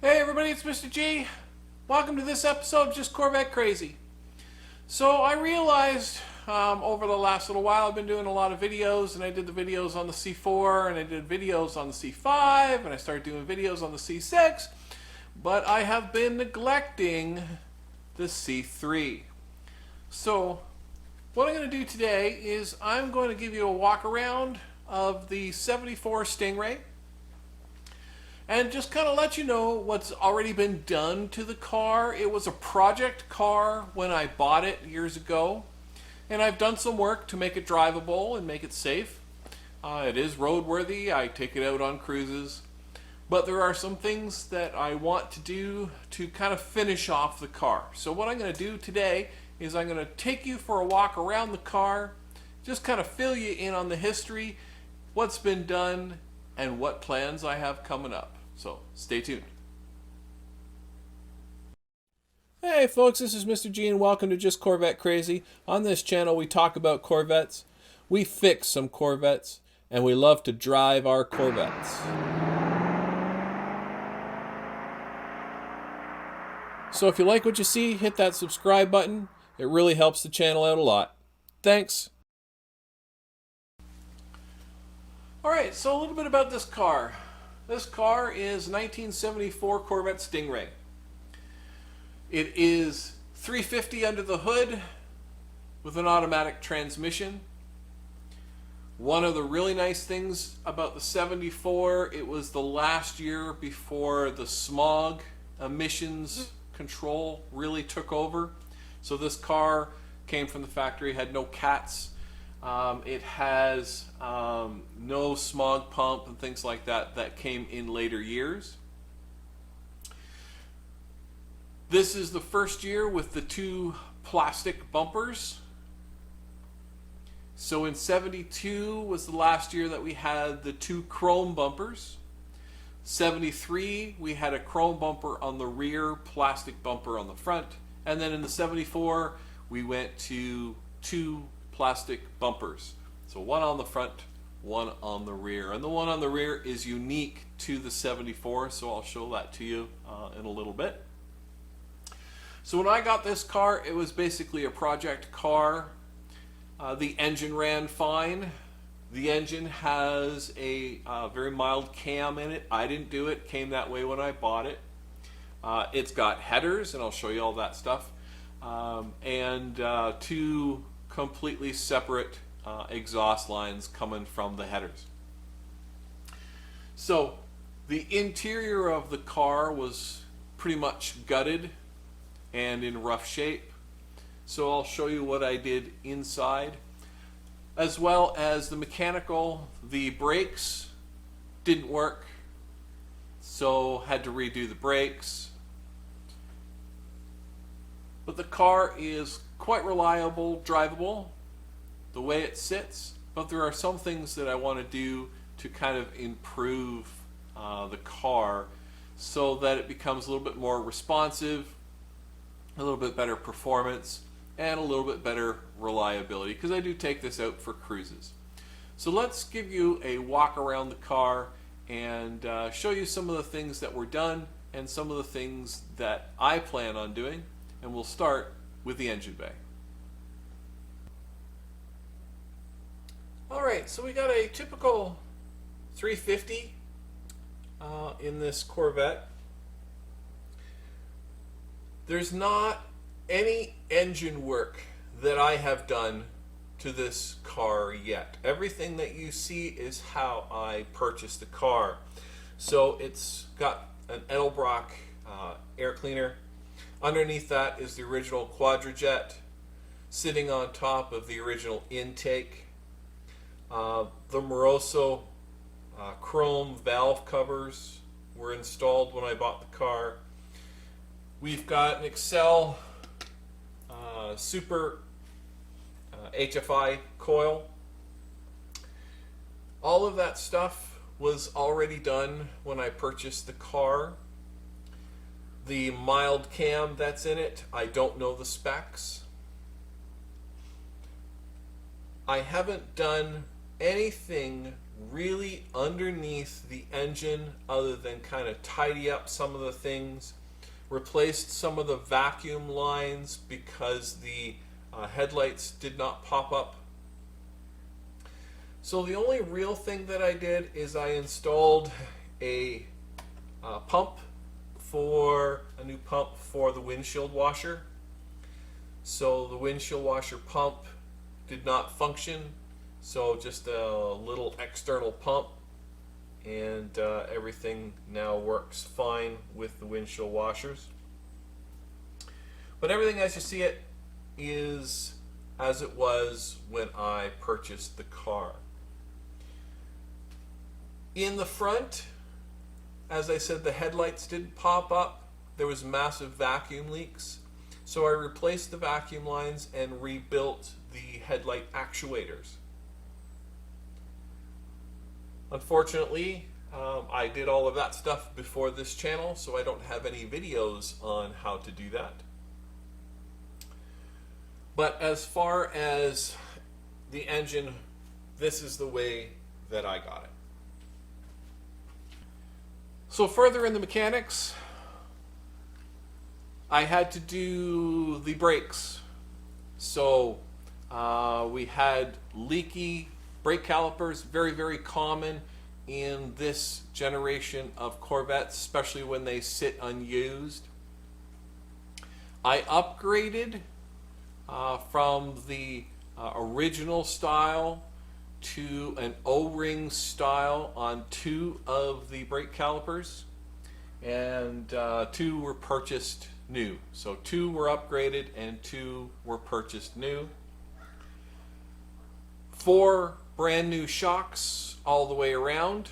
Hey everybody, it's Mr. G. Welcome to this episode of Just Corvette Crazy. So I realized over the last little while I've been doing a lot of videos, and I did the videos on the C4 and I did videos on the C5 and I started doing videos on the C6, but I have been neglecting the C3. So what I'm going to do today is I'm going to give you a walk around of the 74 Stingray and just kind of let you know what's already been done to the car. It was a project car when I bought it years ago, and I've done some work to make it drivable and make it safe. It is roadworthy. I take it out on cruises, but there are some things that I want to do to kind of finish off the car. So what I'm going to do today is I'm going to take you for a walk around the car, just kind of fill you in on the history, what's been done, and what plans I have coming up. So stay tuned. Hey folks, this is Mr. G and welcome to Just Corvette Crazy. On this channel we talk about Corvettes, we fix some Corvettes, and we love to drive our Corvettes. So if you like what you see, hit that subscribe button. It really helps the channel out a lot. Thanks. Alright, so a little bit about this car. This car is 1974 Corvette Stingray. It is 350 under the hood with an automatic transmission. One of the really nice things about the 74, it was the last year before the smog emissions control really took over. So this car came from the factory, had no cats. It has no smog pump and things like that that came in later years. This is the first year with the two plastic bumpers. So in 72 was the last year that we had the two chrome bumpers. 73 we had a chrome bumper on the rear, plastic bumper on the front, and then in the 74 we went to two plastic bumpers. So one on the front, one on the rear. And the one on the rear is unique to the 74, so I'll show that to you in a little bit. So when I got this car, it was basically a project car. The engine ran fine. The engine has a very mild cam in it. I didn't do it, came that way when I bought it. It's got headers, and I'll show you all that stuff. And two completely separate exhaust lines coming from the headers. So the interior of the car was pretty much gutted and in rough shape. So I'll show you what I did inside, as well as the mechanical. The brakes didn't work, so had to redo the brakes. But the car is quite reliable, drivable, the way it sits, but there are some things that I want to do to kind of improve the car so that it becomes a little bit more responsive, a little bit better performance, and a little bit better reliability, because I do take this out for cruises. So let's give you a walk around the car and show you some of the things that were done and some of the things that I plan on doing, and we'll start with the engine bay. Alright, so we got a typical 350 in this Corvette. There's not any engine work that I have done to this car yet. Everything that you see is how I purchased the car. So it's got an Edelbrock air cleaner. Underneath that is the original Quadrajet sitting on top of the original intake. The Moroso chrome valve covers were installed when I bought the car. We've got an Excel Super HFI coil. All of that stuff was already done when I purchased the car. The mild cam that's in it, I don't know the specs. I haven't done anything really underneath the engine other than kind of tidy up some of the things. Replaced some of the vacuum lines because the headlights did not pop up. So the only real thing that I did is I installed a new pump for the windshield washer. So the windshield washer pump did not function, so just a little external pump, and everything now works fine with the windshield washers. But everything as you see it is as it was when I purchased the car. In the front, as I said, the headlights didn't pop up. There was massive vacuum leaks. So I replaced the vacuum lines and rebuilt the headlight actuators. Unfortunately, I did all of that stuff before this channel, so I don't have any videos on how to do that. But as far as the engine, this is the way that I got it. So further in the mechanics, I had to do the brakes. So we had leaky brake calipers, very, very common in this generation of Corvettes, especially when they sit unused. I upgraded from the original style to an O-ring style on 2 of the brake calipers, and 2 were purchased new. So 2 were upgraded and 2 were purchased new. 4 brand new shocks all the way around.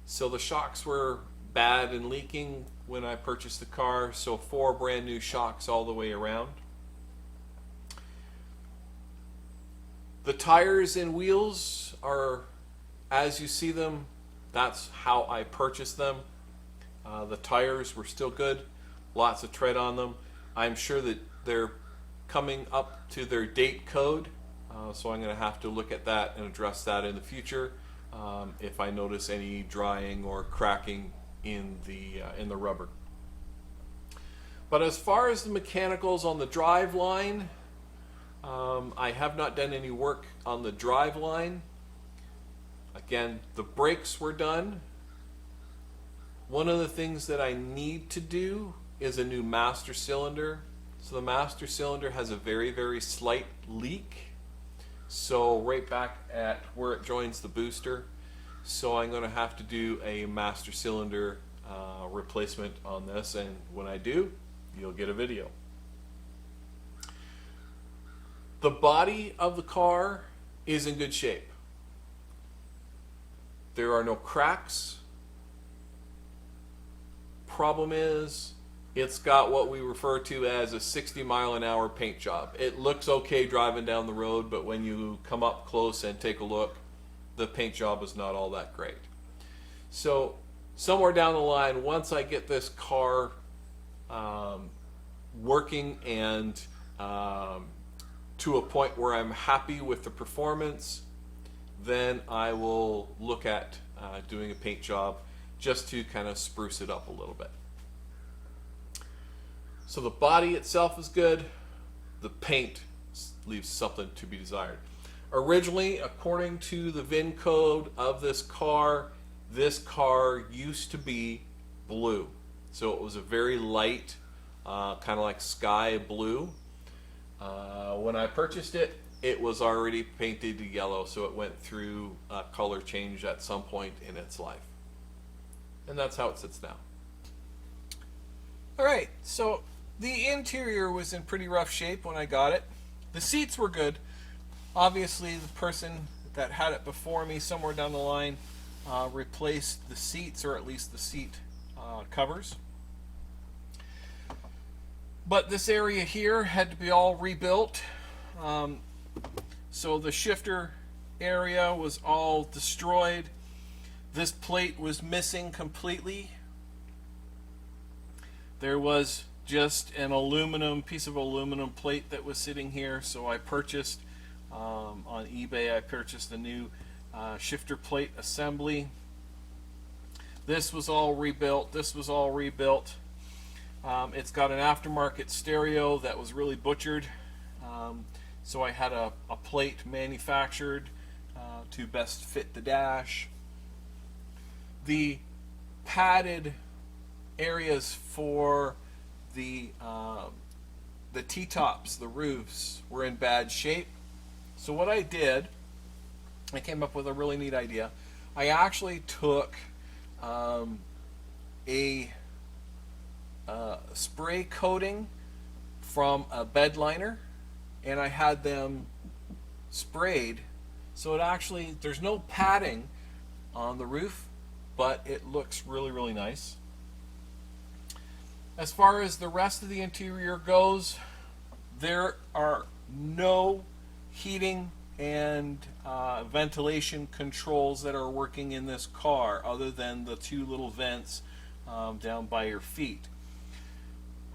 So the shocks were bad and leaking when I purchased the car, so 4 brand new shocks all the way around. The tires and wheels are as you see them. That's how I purchased them. The tires were still good, lots of tread on them. I'm sure that they're coming up to their date code, so I'm going to have to look at that and address that in the future if I notice any drying or cracking in the rubber. But as far as the mechanicals on the drive line, I have not done any work on the drive line. Again, the brakes were done. One of the things that I need to do is a new master cylinder. So the master cylinder has a very, very slight leak. So right back at where it joins the booster. So I'm going to have to do a master cylinder replacement on this, and when I do, you'll get a video. The body of the car is in good shape. There are no cracks. Problem is, it's got what we refer to as a 60-mile-an-hour paint job. It looks okay driving down the road, but when you come up close and take a look, the paint job is not all that great. So somewhere down the line, once I get this car working and to a point where I'm happy with the performance, then I will look at doing a paint job just to kind of spruce it up a little bit. So the body itself is good. The paint leaves something to be desired. Originally, according to the VIN code of this car used to be blue. So it was a very light, kind of like sky blue. When I purchased it, it was already painted yellow, so it went through a color change at some point in its life. And that's how it sits now. Alright, so the interior was in pretty rough shape when I got it. The seats were good. Obviously, the person that had it before me somewhere down the line replaced the seats, or at least the seat covers. But this area here had to be all rebuilt. So the shifter area was all destroyed. This plate was missing completely. There was just an piece of aluminum plate that was sitting here, so I purchased on eBay, I purchased a new shifter plate assembly. This was all rebuilt. This was all rebuilt. It's got an aftermarket stereo that was really butchered. So I had a plate manufactured to best fit the dash. The padded areas for the T-tops, the roofs, were in bad shape. So what I did, I came up with a really neat idea. I actually took a spray coating from a bed liner, and I had them sprayed, so it actually, there's no padding on the roof, but it looks really nice. As far as the rest of the interior goes, there are no heating and ventilation controls that are working in this car other than the two little vents down by your feet.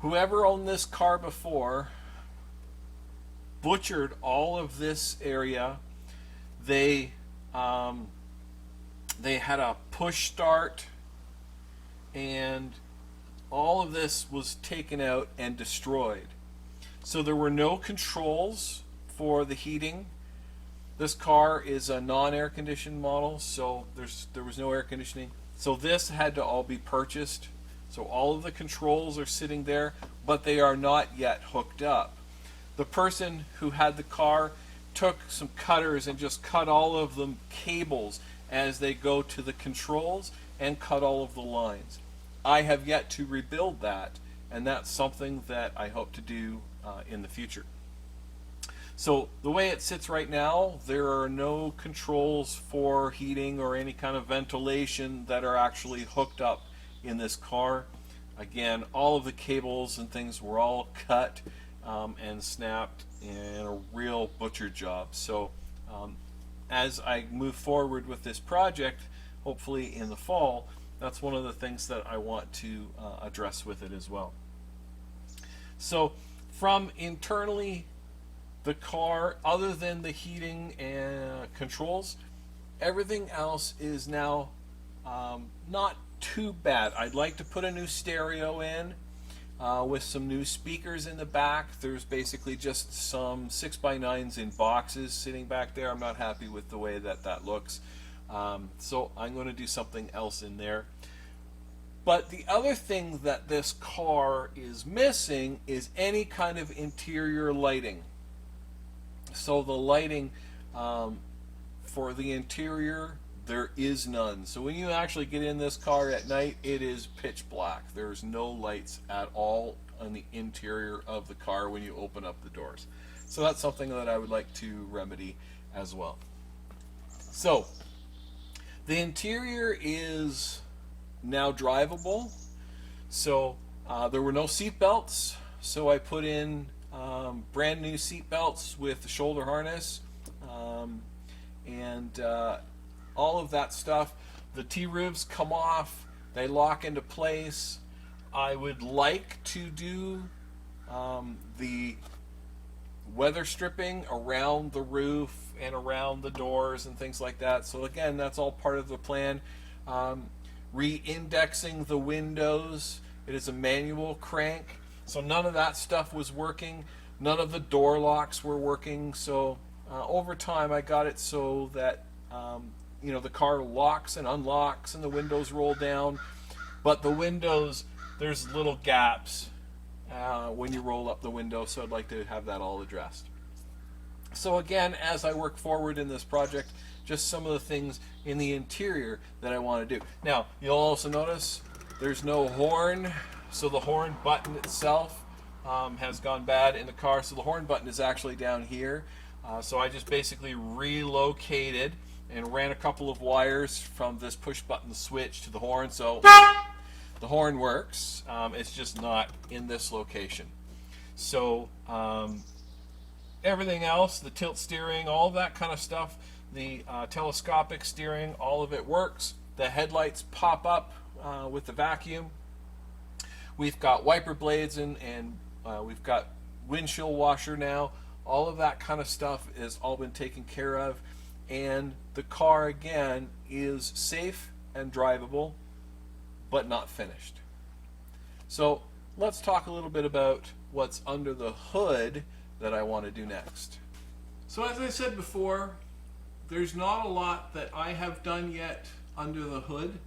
Whoever owned this car before butchered all of this area. They had a push start, and all of this was taken out and destroyed. So there were no controls for the heating. This car is a non-air conditioned model, so there was no air conditioning. So this had to all be purchased. So all of the controls are sitting there, but they are not yet hooked up. The person who had the car took some cutters and just cut all of the cables as they go to the controls and cut all of the lines. I have yet to rebuild that, and that's something that I hope to do in the future. So the way it sits right now, there are no controls for heating or any kind of ventilation that are actually hooked up in this car. Again, all of the cables and things were all cut and snapped in a real butcher job. So as I move forward with this project, hopefully in the fall, that's one of the things that I want to address with it as well. So from internally, the car, other than the heating and controls, everything else is now not too bad. I'd like to put a new stereo in with some new speakers in the back. There's basically just some 6x9s in boxes sitting back there. I'm not happy with the way that looks. So I'm going to do something else in there. But the other thing that this car is missing is any kind of interior lighting. So the lighting for the interior, there is none. So when you actually get in this car at night, it is pitch black. There's no lights at all on the interior of the car when you open up the doors. So that's something that I would like to remedy as well. So the interior is now drivable. So there were no seat belts, so I put in brand new seat belts with the shoulder harness and all of that stuff. The T-ribs come off, they lock into place. I would like to do the weather stripping around the roof and around the doors and things like that. So again, that's all part of the plan. Re-indexing the windows. It is a manual crank, so none of that stuff was working. None of the door locks were working. So over time, I got it so that you know, the car locks and unlocks and the windows roll down, but the windows, there's little gaps when you roll up the window. So I'd like to have that all addressed. So again, as I work forward in this project, just some of the things in the interior that I want to do. Now, you'll also notice there's no horn, so the horn button itself has gone bad in the car. So the horn button is actually down here. So I just basically relocated and ran a couple of wires from this push button switch to the horn. So the horn works. It's just not in this location. So everything else, the tilt steering, all of that kind of stuff, the telescopic steering, all of it works. The headlights pop up with the vacuum. We've got wiper blades and we've got windshield washer now. All of that kind of stuff has all been taken care of. and the car again is safe and drivable, but not finished. So let's talk a little bit about what's under the hood that I want to do next. So as I said before, there's not a lot that I have done yet under the hood.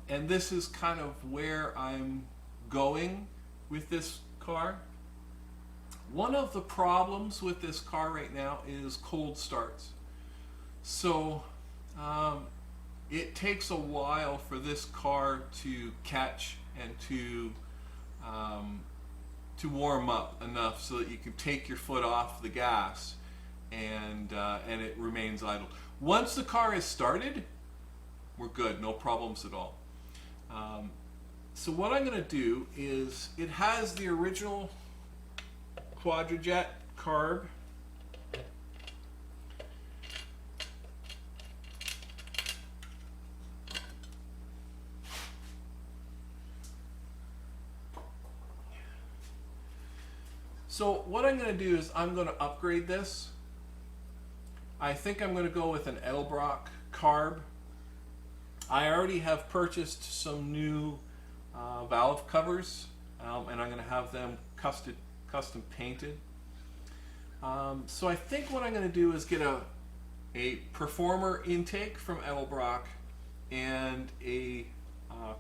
And this is kind of where I'm going with this car. One of the problems with this car right now is cold starts. So it takes a while for this car to catch and to warm up enough so that you can take your foot off the gas and it remains idle. Once the car is started, we're good, no problems at all. So what I'm going to do is, it has the original Quadrajet carb. So what I'm going to do is I'm going to upgrade this. I think I'm going to go with an Edelbrock carb. I already have purchased some new valve covers, and I'm going to have them custom painted. So I think what I'm going to do is get a performer intake from Edelbrock and a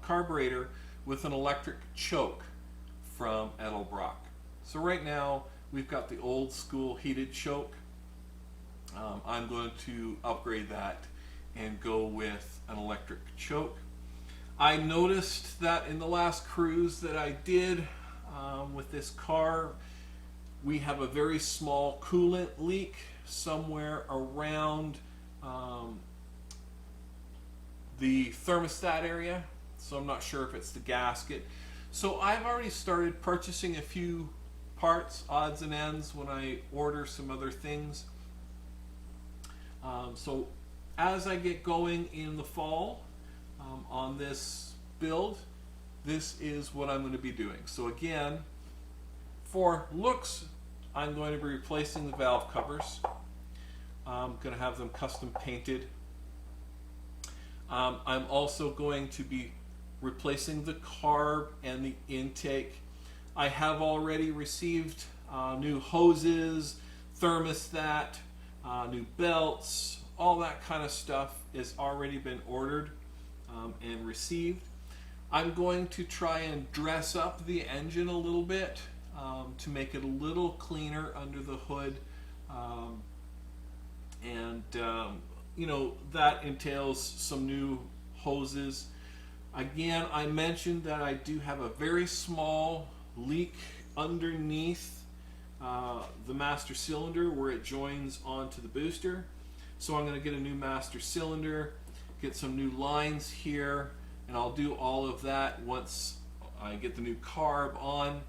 carburetor with an electric choke from Edelbrock. So right now we've got the old school heated choke. I'm going to upgrade that and go with an electric choke. I noticed that in the last cruise that I did with this car, we have a very small coolant leak somewhere around the thermostat area. So I'm not sure if it's the gasket. So I've already started purchasing a few parts, odds and ends, when I order some other things. So as I get going in the fall on this build, this is what I'm going to be doing. So again, for looks, I'm going to be replacing the valve covers. I'm going to have them custom painted. I'm also going to be replacing the carb and the intake. I have already received new hoses, thermostat, new belts, all that kind of stuff has already been ordered and received. I'm going to try and dress up the engine a little bit to make it a little cleaner under the hood, you know, that entails some new hoses. Again, I mentioned that I do have a very small leak underneath the master cylinder where it joins onto the booster. So I'm going to get a new master cylinder, get some new lines here, and I'll do all of that once I get the new carb on.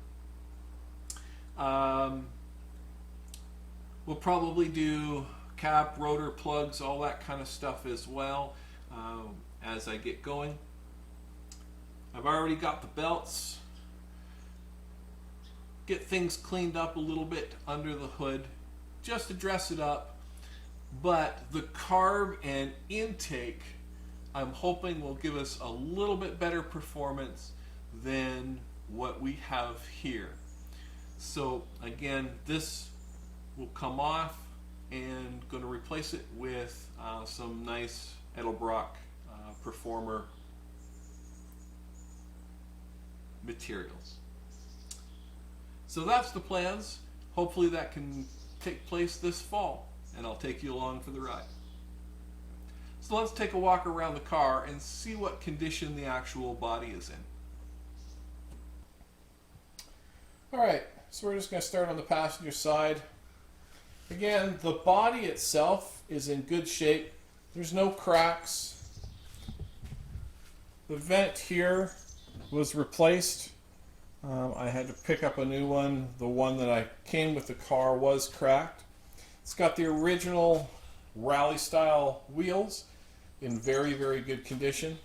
We'll probably do cap, rotor plugs, all that kind of stuff as well as I get going. I've already got the belts. Get things cleaned up a little bit under the hood just to dress it up. But the carb and intake, I'm hoping, will give us a little bit better performance than what we have here. So again, this will come off and going to replace it with some nice Edelbrock Performer materials. So that's the plans. Hopefully that can take place this fall, and I'll take you along for the ride. So let's take a walk around the car and see what condition the actual body is in. Alright, so we're just going to start on the passenger side. Again, the body itself is in good shape. There's no cracks. The vent here was replaced. I had to pick up a new one. The one that I came with the car was cracked. It's got the original rally style wheels in very, very good condition.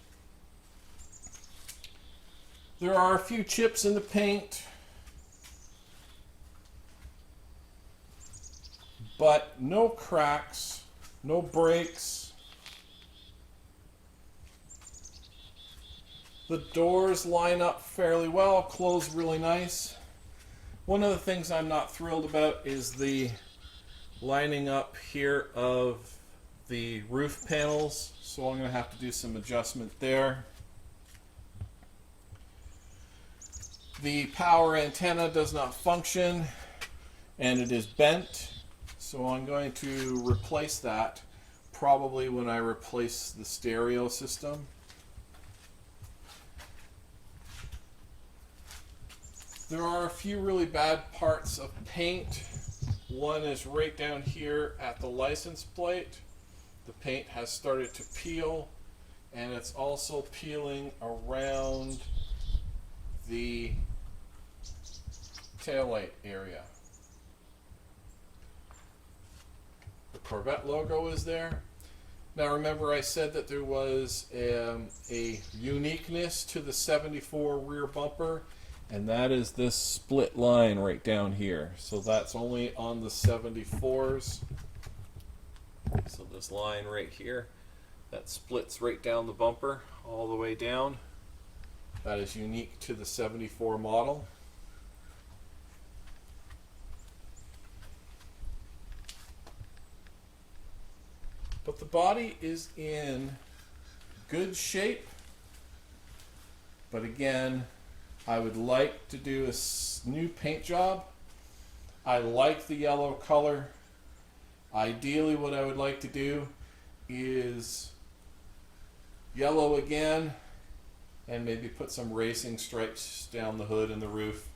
There are a few chips in the paint, but no cracks. no brakes. The doors line up fairly well, close really nice. One of the things I'm not thrilled about is the lining up here of the roof panels, so I'm going to have to do some adjustment there. The power antenna does not function and it is bent, so I'm going to replace that probably when I replace the stereo system. There are a few really bad parts of paint. One is right down here at the license plate. The paint has started to peel, and it's also peeling around the taillight area. The Corvette logo is there. Now remember, I said that there was a uniqueness to the 74 rear bumper, and that is this split line right down here. So that's only on the 74s. So this line right here, that splits right down the bumper all the way down. That is unique to the 74 model. But the body is in good shape. But again, I would like to do a new paint job. I like the yellow color. Ideally, what I would like to do is yellow again and maybe put some racing stripes down the hood and the roof.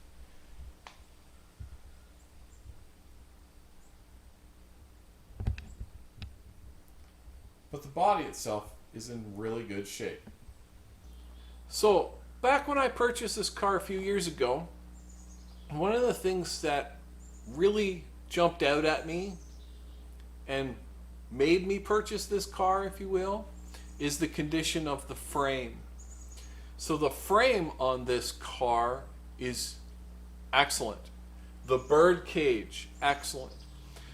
But the body itself is in really good shape. So, back when I purchased this car a few years ago, one of the things that really jumped out at me and made me purchase this car, if you will, is the condition of the frame. So the frame on this car is excellent. The bird cage, excellent.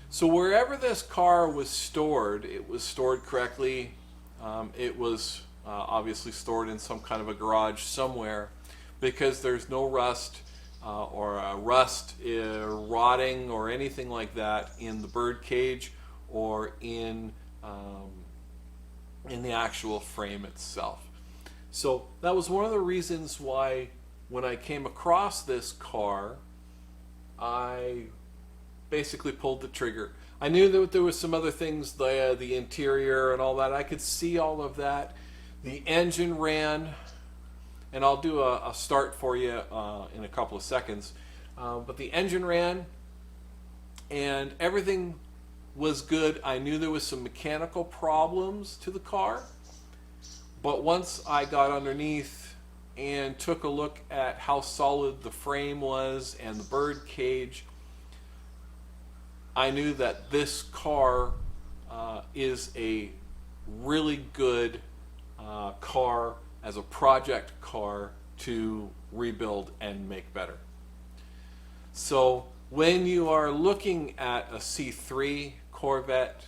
So wherever this car was stored, it was stored correctly. It was obviously stored in some kind of a garage somewhere, because there's no rust or rust rotting or anything like that in the bird cage or in the actual frame itself. So that was one of the reasons why when I came across this car, I basically pulled the trigger. I knew that there was some other things, the interior and all that. I could see all of that. The engine ran, and I'll do a start for you in a couple of seconds. But the engine ran, and everything was good. I knew there was some mechanical problems to the car, but once I got underneath and took a look at how solid the frame was and the bird cage, I knew that this car is a really good car as a project car to rebuild and make better. So when you are looking at a C3 Corvette,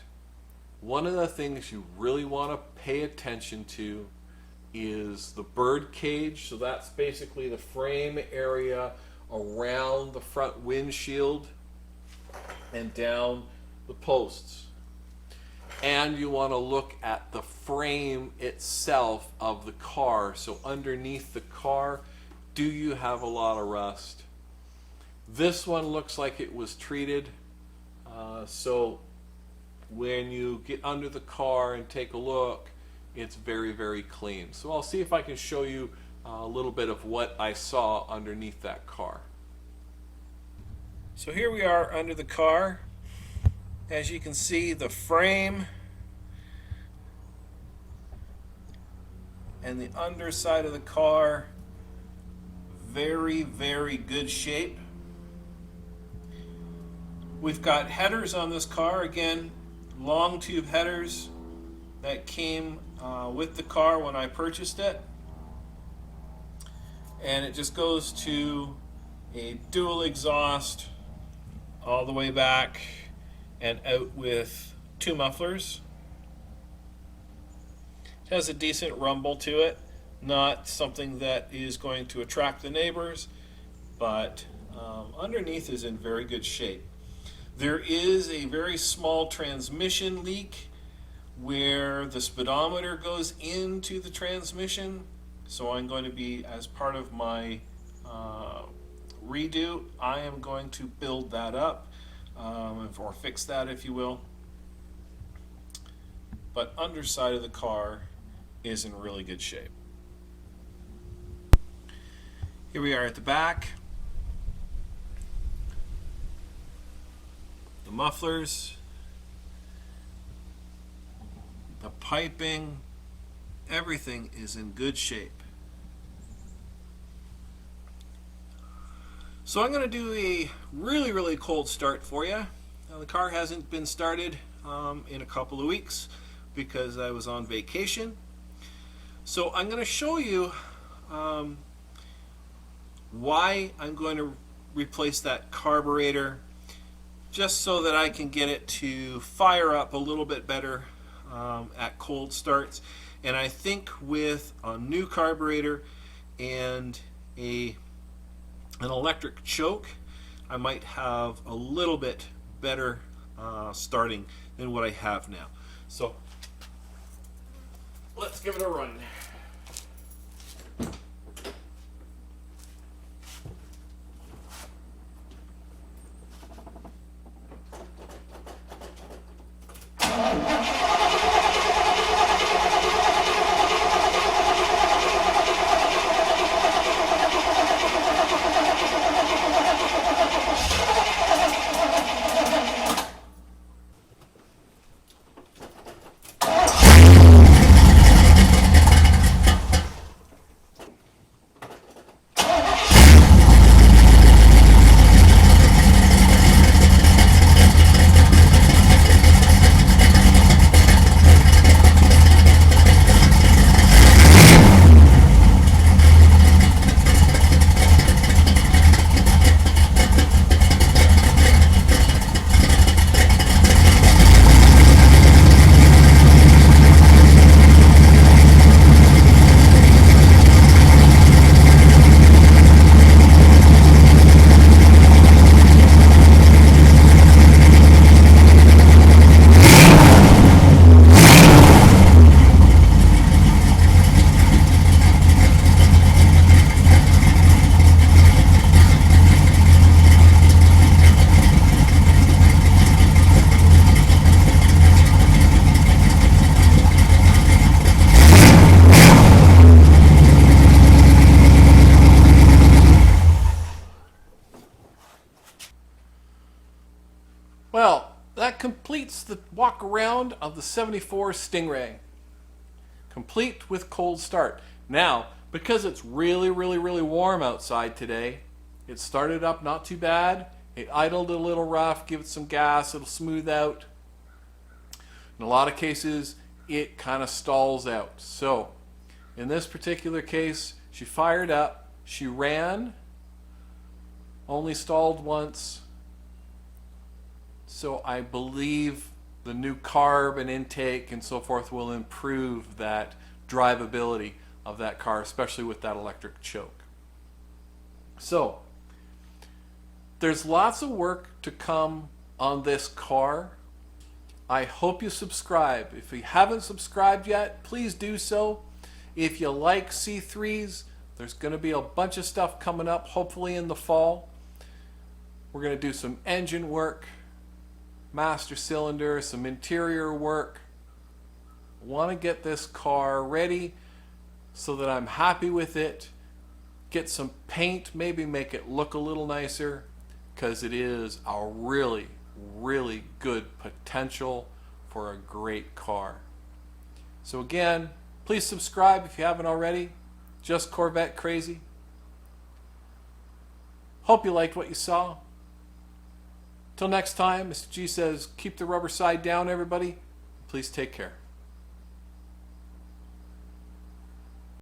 one of the things you really want to pay attention to is the bird cage. So that's basically the frame area around the front windshield and down the posts. And you want to look at the frame itself of the car. So underneath the car, do you have a lot of rust? This one looks like it was treated. So when you get under the car and take a look, it's very, very clean. So I'll see if I can show you a little bit of what I saw underneath that car. So here we are under the car. As you can see, the frame and the underside of the car, very, very good shape. We've got headers on this car, again, long tube headers that came with the car when I purchased it. And it just goes to a dual exhaust all the way back and out with two mufflers. has a decent rumble to it. Not something that is going to attract the neighbors, but underneath is in very good shape. There is a very small transmission leak where the speedometer goes into the transmission. So I'm going to be, as part of my redo, I am going to build that up, or fix that, if you will. But underside of the car is in really good shape. Here we are at the back. The mufflers, the piping, everything is in good shape. So I'm going to do a really cold start for you. Now, the car hasn't been started in a couple of weeks because I was on vacation. So I'm going to show you why I'm going to replace that carburetor, just so that I can get it to fire up a little bit better at cold starts. And I think with a new carburetor and an electric choke, I might have a little bit better starting than what I have now. So let's give it a run. Well, that completes the walk around of the 74 Stingray. Complete with cold start. Now, because it's really warm outside today, it started up not too bad. It idled a little rough, give it some gas, it'll smooth out. In a lot of cases, it kind of stalls out. So, in this particular case, she fired up, she ran, only stalled once. So I believe the new carb and intake and so forth will improve that drivability of that car, especially with that electric choke. So there's lots of work to come on this car. I hope you subscribe. If you haven't subscribed yet, please do so. If you like C3s, there's going to be a bunch of stuff coming up, hopefully in the fall. We're going to do some engine work, master cylinder, some interior work. I want to get this car ready so that I'm happy with it. Get some paint, maybe make it look a little nicer, because it is a really good potential for a great car. So again, please subscribe if you haven't already. Just Corvette Crazy. Hope you liked what you saw. Till next time, Mr. G says, keep the rubber side down, everybody. Please take care.